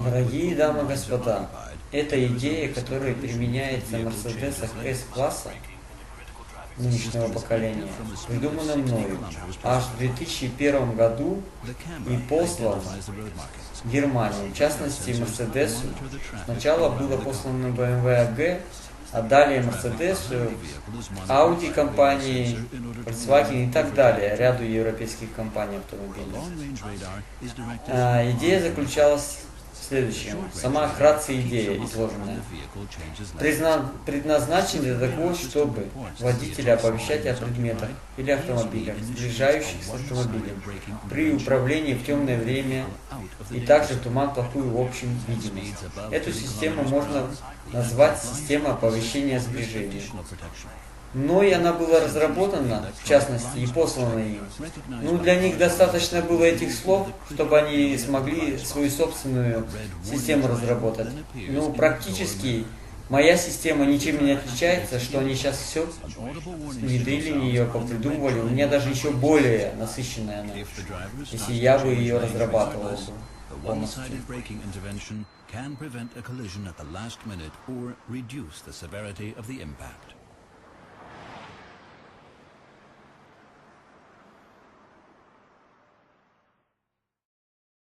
Дорогие дамы и господа, эта идея, которая применяется в Мерседесах S-класса нынешнего поколения, придумана мною аж в 2001 году и послана в Германию. В частности, Мерседесу сначала было послано BMW AG, а далее Мерседесу, Audi компании, Volkswagen и так далее, ряду европейских компаний автомобилей. Идея заключалась в следующем. Сама вкратце идея изложенная. Предназначен для того, чтобы водители оповещать о предметах или автомобилях, сближающихся с автомобилем, при управлении в темное время и также в туман плохую в общем видимость. Эту систему можно назвать системой оповещения сближения. Но и она была разработана, в частности, и послана им. Для них достаточно было этих слов, чтобы они смогли свою собственную систему разработать. Практически моя система ничем не отличается, что они сейчас все внедрили ее, попридумывали. У меня даже еще более насыщенная она, если я бы ее разрабатывал полностью. Can prevent a collision at the last minute or reduce the severity of the impact.